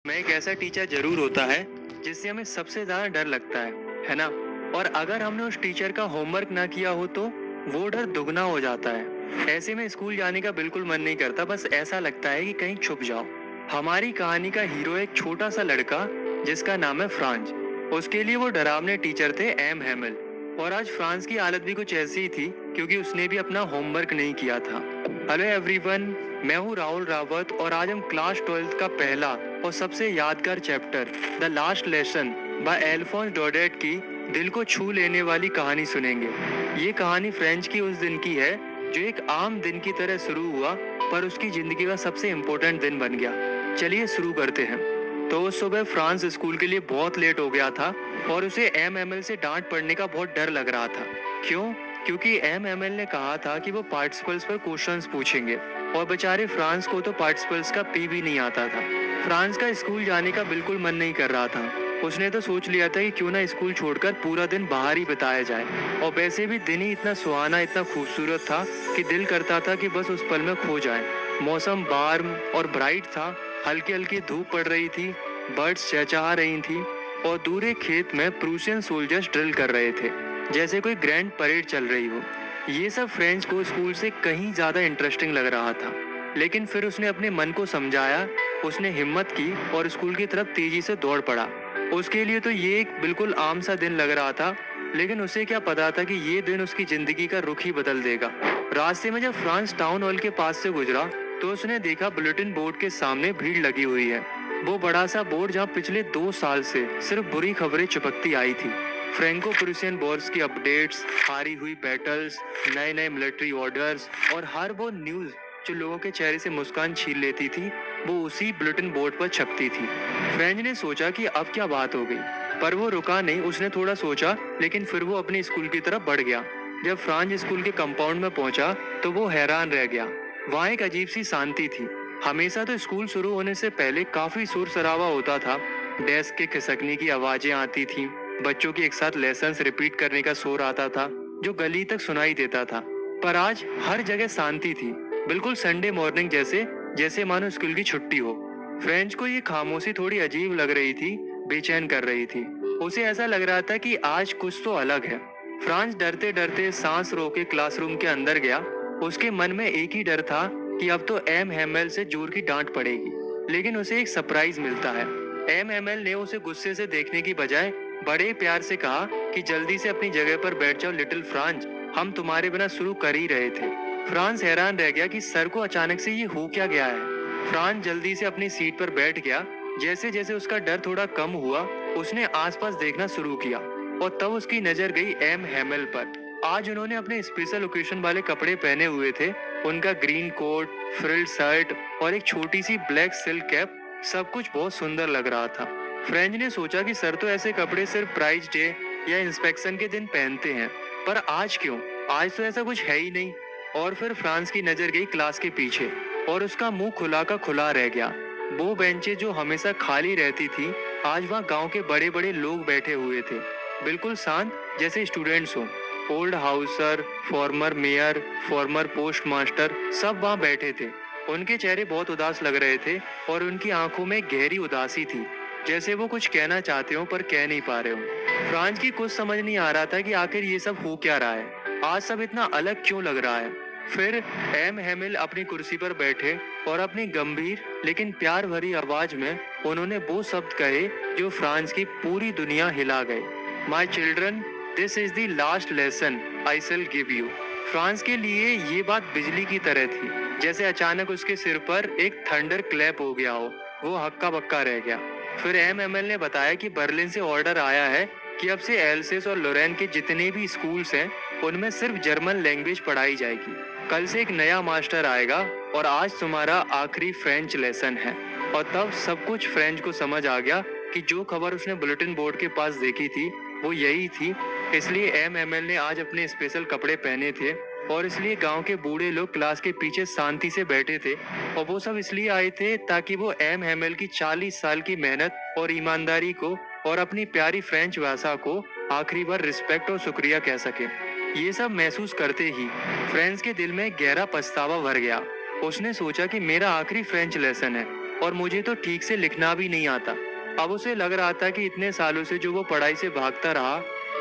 में एक ऐसा टीचर जरूर होता है जिससे हमें सबसे ज्यादा डर लगता है ना। और अगर हमने उस टीचर का होमवर्क ना किया हो तो वो डर दुगना हो जाता है। ऐसे में स्कूल जाने का बिल्कुल मन नहीं करता, बस ऐसा लगता है कि कहीं छुप जाओ। हमारी कहानी का हीरो एक छोटा सा लड़का जिसका नाम है फ्रांज। उसके लिए वो डरावने टीचर थे एम हैमिल। और आज फ्रांस की हालत भी कुछ ऐसी ही थी क्योंकि उसने भी अपना होमवर्क नहीं किया था। हेलो एवरीवन, मैं हूँ राहुल रावत और आज हम क्लास 12th का पहला और सबसे यादगार chapter the last lesson by Alphonse Daudet की दिल को छू लेने वाली कहानी सुनेंगे। ये कहानी फ्रेंच की उस दिन की है जो एक आम दिन की तरह शुरू हुआ पर उसकी जिंदगी का सबसे इम्पोर्टेंट दिन बन गया। चलिए शुरू करते हैं। तो उस सुबह फ्रांस स्कूल के लिए बहुत लेट हो गया था और उसे एमएमएल से डांट पड़ने का बहुत डर लग रहा था। क्यों? क्योंकि एमएमएल ने कहा था कि वो पार्टिसिपल्स पर क्वेश्चंस पूछेंगे और बेचारे फ्रांस को तो पार्टिसिपल्स का पी भी नहीं आता था। फ्रांस का स्कूल जाने का बिल्कुल मन नहीं कर रहा था। उसने तो सोच लिया था कि क्यों ना स्कूल छोड़कर पूरा दिन बाहर ही बिताया जाए। और वैसे भी दिन ही इतना सुहाना, इतना खूबसूरत था कि दिल करता था कि बस उस पल में खो जाए। मौसम वार्म और ब्राइट था, हल्की हल्की धूप पड़ रही थी, बर्ड्स चहचहा रही थी और दूर एक खेत में प्रूशियन सोल्जर्स ड्रिल कर रहे थे जैसे कोई ग्रैंड परेड चल रही हो। ये सब फ्रेंच को स्कूल से कहीं ज्यादा इंटरेस्टिंग लग रहा था, लेकिन फिर उसने अपने मन को समझाया, उसने हिम्मत की और स्कूल की तरफ तेजी से दौड़ पड़ा। उसके लिए तो ये एक बिल्कुल आम सा दिन लग रहा था, लेकिन उसे क्या पता था कि ये दिन उसकी जिंदगी का रुख ही बदल देगा। रास्ते में जब फ्रांस टाउन हॉल के पास से गुजरा तो उसने देखा बुलेटिन बोर्ड के सामने भीड़ लगी हुई है। वो बड़ा सा बोर्ड जहाँ पिछले 2 साल से सिर्फ बुरी खबरें चिपकती आई थी। फ्रेंको प्रूसियन वॉर्स की अपडेट्स, हारी हुई बैटल्स, नए नए मिलिट्री ऑर्डर्स और हर वो न्यूज जो लोगों के चेहरे से मुस्कान छीन लेती थी वो उसी बुलेटिन बोर्ड पर छपती थी। फ्रेंच ने सोचा कि अब क्या बात हो गई, पर वो रुका नहीं। उसने थोड़ा सोचा, लेकिन फिर वो अपने स्कूल की तरफ बढ़ गया। जब फ्रांस स्कूल के कंपाउंड में पहुंचा तो वो हैरान रह गया। वहाँ एक अजीब सी शांति थी। हमेशा तो स्कूल शुरू होने से पहले काफी शोर शराबा होता था, डेस्क के खिसकने की आवाजें आती थी, बच्चों की एक साथ लेसन्स रिपीट करने का शोर आता था जो गली तक सुनाई देता था। पर आज हर जगह शांति थी, बिल्कुल संडे मॉर्निंग जैसे, जैसे मानो स्कूल की छुट्टी हो। फ्रेंच को ये खामोशी थोड़ी अजीब लग रही थी, बेचैन कर रही थी। उसे ऐसा लग रहा था कि आज कुछ तो अलग है। फ्रांस डरते डरते सांस रोके क्लासरूम के अंदर गया। उसके मन में एक ही डर था कि अब तो एम हैमेल से जोर की डांट पड़ेगी, लेकिन उसे एक सरप्राइज मिलता है। एम हैमेल ने उसे गुस्से से देखने की बजाय बड़े प्यार से कहा कि जल्दी से अपनी जगह पर बैठ जाओ लिटिल फ्रांस, हम तुम्हारे बिना शुरू कर ही रहे थे। फ्रांस हैरान रह गया कि सर को अचानक से ये हो क्या गया है। फ्रांस जल्दी से अपनी सीट पर बैठ गया। जैसे जैसे उसका डर थोड़ा कम हुआ उसने आसपास देखना शुरू किया और तब उसकी नजर गई एम हैमेल पर। आज उन्होंने अपने स्पेशल ओकेजन वाले कपड़े पहने हुए थे। उनका ग्रीन कोट, फ्रिल्ड शर्ट और एक छोटी सी ब्लैक सिल्क कैप, सब कुछ बहुत सुंदर लग रहा था। फ्रेंच ने सोचा कि सर तो ऐसे कपड़े सिर्फ प्राइज डे या इंस्पेक्शन के दिन पहनते हैं, पर आज क्यों? आज तो ऐसा कुछ है ही नहीं। और फिर फ्रांस की नजर गई क्लास के पीछे और उसका मुंह खुला का खुला रह गया। वो बेंचें जो हमेशा खाली रहती थी, आज वहाँ गांव के बड़े बड़े लोग बैठे हुए थे, बिल्कुल शांत जैसे स्टूडेंट्स हो। Old Hauser, farmer mayor, farmer post master, सब वहाँ बैठे थे। उनके चेहरे बहुत उदास लग रहे थे और उनकी आंखों में गहरी उदासी थी, जैसे वो कुछ कहना चाहते हो पर कह नहीं पा रहे हो। फ्रांस की कुछ समझ नहीं आ रहा था कि आखिर ये सब हो क्या रहा है, आज सब इतना अलग क्यों लग रहा है। फिर एम हैमिल अपनी कुर्सी पर बैठे और अपनी गंभीर लेकिन प्यार भरी आवाज में उन्होंने वो शब्द कहे जो फ्रांस की पूरी दुनिया हिला गए। My children, this is the last lesson I shell give you. France के लिए ये बात बिजली की तरह थी, जैसे अचानक उसके सिर पर एक थंडर क्लैप हो गया हो। वो हक्का बक्का रह गया। फिर एम एम एल ने बताया कि बर्लिन से ऑर्डर आया है कि अब से एल्सेस और लोरेन के जितने भी स्कूल्स हैं उनमें सिर्फ जर्मन लैंग्वेज पढ़ाई जाएगी। कल से एक नया मास्टर आएगा और आज तुम्हारा आखिरी फ्रेंच लेसन है। और तब सब कुछ फ्रेंच को समझ आ गया कि जो खबर उसने बुलेटिन बोर्ड के पास देखी थी वो यही थी। इसलिए एम एम एल ने आज अपने स्पेशल कपड़े पहने थे और इसलिए गांव के बूढ़े लोग क्लास के पीछे शांति से बैठे थे। और वो सब इसलिए आए थे ताकि वो एम हैमेल की 40 साल की मेहनत और ईमानदारी को और अपनी प्यारी फ्रेंच भाषा को आखिरी बार रिस्पेक्ट और शुक्रिया कह सके। ये सब महसूस करते ही फ्रेंच के दिल में गहरा पछतावा भर गया। उसने सोचा कि मेरा आखिरी फ्रेंच लेसन है और मुझे तो ठीक से लिखना भी नहीं आता। अब उसे लग रहा था कि इतने सालों से जो वो पढ़ाई से भागता रहा,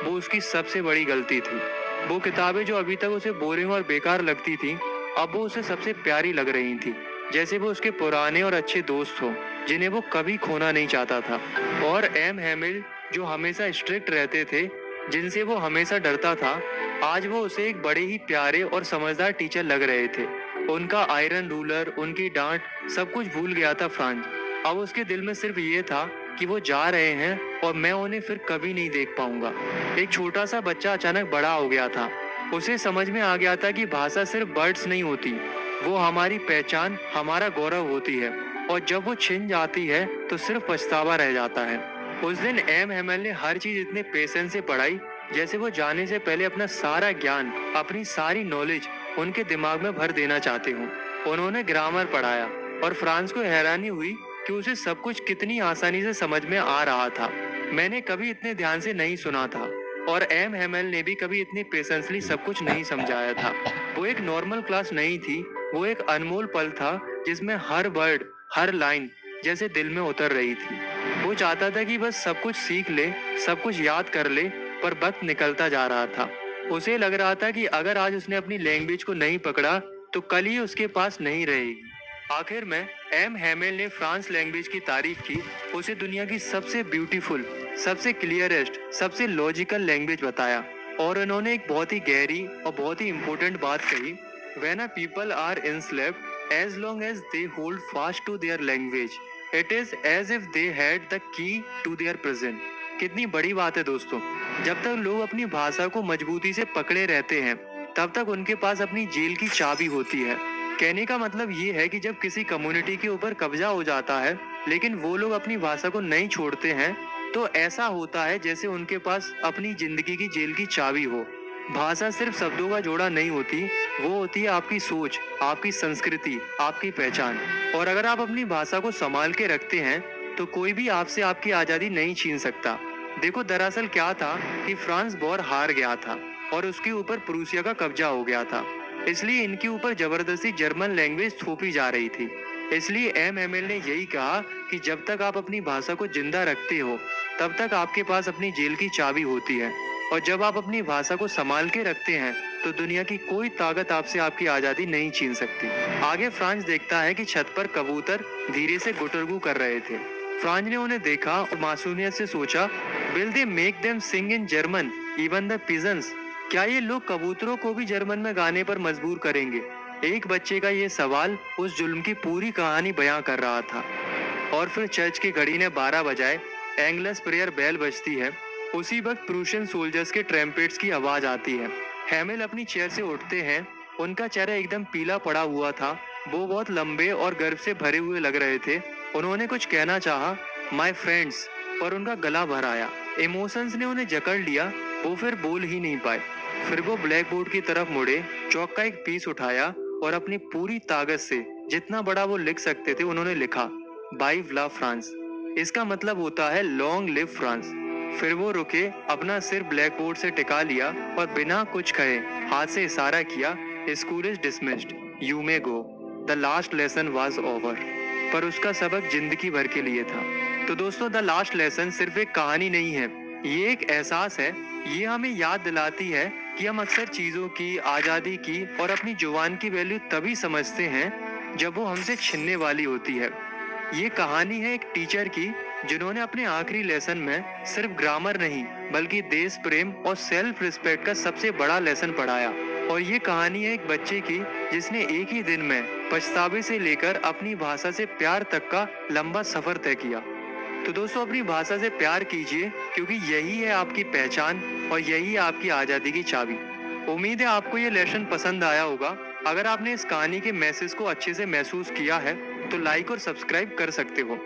वो उसकी सबसे बड़ी गलती थी। वो किताबें जो अभी तक उसे बोरिंग और बेकार लगती थी, अब वो उसे सबसे प्यारी लग रही थी, जैसे वो उसके पुराने और अच्छे दोस्त हो, जिन्हें वो कभी खोना नहीं चाहता था। और एम हैमिल, जो हमेशा स्ट्रिक्ट रहते थे, जिनसे वो हमेशा डरता था, आज वो उसे एक बड़े ही प्यारे और समझदार टीचर लग रहे थे। उनका आयरन रूलर, उनकी डांट, सब कुछ भूल गया था फ्रांज। अब उसके दिल में सिर्फ ये था कि वो जा रहे हैं और मैं उन्हें फिर कभी नहीं देख पाऊंगा। एक छोटा सा बच्चा अचानक बड़ा हो गया था। उसे समझ में आ गया था कि भाषा सिर्फ वर्ड्स नहीं होती, वो हमारी पहचान, हमारा गौरव होती है, और जब वो छिन जाती है तो सिर्फ पछतावा रह जाता है। उस दिन एम हैमिल ने हर चीज इतने पेशेंस से पढ़ाई, जैसे वो जाने से पहले अपना सारा ज्ञान, अपनी सारी नॉलेज उनके दिमाग में भर देना चाहते हूँ। उन्होंने ग्रामर पढ़ाया और फ्रांस को हैरानी हुई कि उसे सब कुछ कितनी आसानी से समझ में आ रहा था। मैंने कभी इतने ध्यान से नहीं सुना था, और एम हैमिल ने भी कभी इतनी पेशेंसली सब कुछ नहीं समझाया था। वो एक नॉर्मल क्लास नहीं थी, वो एक अनमोल पल था जिसमें हर वर्ड, हर लाइन जैसे दिल में उतर रही थी। वो चाहता था कि बस सब कुछ सीख ले, सब कुछ याद कर ले, पर वक्त निकलता जा रहा था। उसे लग रहा था कि अगर आज उसने अपनी लैंग्वेज को नहीं पकड़ा तो कल ही उसके पास नहीं रहेगी। आखिर में एम हैमिल ने फ्रांस लैंग्वेज की तारीफ की, उसे दुनिया की सबसे ब्यूटीफुल, सबसे क्लियरेस्ट, सबसे लॉजिकल लैंग्वेज बताया, और उन्होंने एक बहुत ही गहरी और बहुत ही इम्पोर्टेंट बात कही, when a people are enslaved, as long as they hold fast to their language, it is as if they had the key to their prison। कितनी बड़ी बात है दोस्तों। जब तक लोग अपनी भाषा को मजबूती से पकड़े रहते हैं, तब तक उनके पास अपनी जेल की चाबी होती है। कहने का मतलब ये है कि जब किसी कम्युनिटी के ऊपर कब्जा हो जाता है, लेकिन वो लोग अपनी भाषा को नहीं छोड़ते हैं, तो ऐसा होता है जैसे उनके पास अपनी जिंदगी की जेल की चाबी हो। भाषा सिर्फ शब्दों का जोड़ा नहीं होती, वो होती है आपकी सोच, आपकी संस्कृति, आपकी पहचान। और अगर आप अपनी भाषा को संभाल के रखते हैं, तो कोई भी आपसे आपकी आजादी नहीं छीन सकता। देखो, दरअसल क्या था कि फ्रांस वॉर हार गया था और उसके ऊपर प्रूसिया का कब्जा हो गया था, इसलिए इनके ऊपर जबरदस्ती जर्मन लैंग्वेज थोपी जा रही थी। इसलिए एम हैमिल ने यही कहा कि जब तक आप अपनी भाषा को जिंदा रखते हो, तब तक आपके पास अपनी जेल की चाबी होती है, और जब आप अपनी भाषा को संभाल के रखते हैं, तो दुनिया की कोई ताकत आपसे आपकी आजादी नहीं छीन सकती। आगे फ्रांस देखता है कि छत पर कबूतर धीरे से गुटरगू कर रहे थे। फ्रांस ने उन्हें देखा और मासूमियत से सोचा, will they make them sing in German even the pigeons? क्या ये लोग कबूतरों को भी जर्मन में गाने पर मजबूर करेंगे? एक बच्चे का ये सवाल उस जुल्म की पूरी कहानी बयां कर रहा था। और फिर चर्च की घड़ी ने 12 बजाए, एंग्लस प्रेयर बेल बजती है। उसी वक्त प्रूशियन सोल्जर्स के ट्रम्पेट्स की आवाज आती है। हैमिल अपनी चेयर से उठते हैं, उनका चेहरा एकदम पीला पड़ा हुआ था। वो बहुत लंबे और गर्व से भरे हुए लग रहे थे। उन्होंने कुछ कहना चाहा, माय फ्रेंड्स, पर उनका गला भर आया। इमोशंस ने उन्हें जकड़ लिया, वो फिर बोल ही नहीं पाए। फिर वो ब्लैक बोर्ड की तरफ मुड़े, चौक का एक पीस उठाया और अपनी पूरी ताकत से जितना बड़ा वो लिख सकते थे उन्होंने लिखा, वाइव ला फ्रांस। इसका मतलब होता है लॉन्ग लिव फ्रांस। फिर वो रुके, अपना सिर ब्लैक बोर्ड से टिका लिया और बिना कुछ कहे हाथ से इशारा किया, school is dismissed, you may go, the last lesson was over. पर उसका सबक जिंदगी भर के लिए था। तो दोस्तों, द लास्ट लेसन सिर्फ एक कहानी नहीं है, ये एक एहसास है। ये हमें याद दिलाती है कि हम अक्सर चीजों की, आजादी की और अपनी जुबान की वैल्यू तभी समझते हैं जब वो हमसे छिनने वाली होती है। ये कहानी है एक टीचर की, जिन्होंने अपने आखिरी लेसन में सिर्फ ग्रामर नहीं, बल्कि देश प्रेम और सेल्फ रिस्पेक्ट का सबसे बड़ा लेसन पढ़ाया। और ये कहानी है एक बच्चे की, जिसने एक ही दिन में पछतावे से लेकर अपनी भाषा से प्यार तक का लंबा सफर तय किया। तो दोस्तों, अपनी भाषा से प्यार कीजिए, क्योंकि यही है आपकी पहचान और यही है आपकी आजादी की चाबी। उम्मीद है आपको ये लेसन पसंद आया होगा। अगर आपने इस कहानी के मैसेज को अच्छे से महसूस किया है, तो लाइक और सब्सक्राइब कर सकते हो।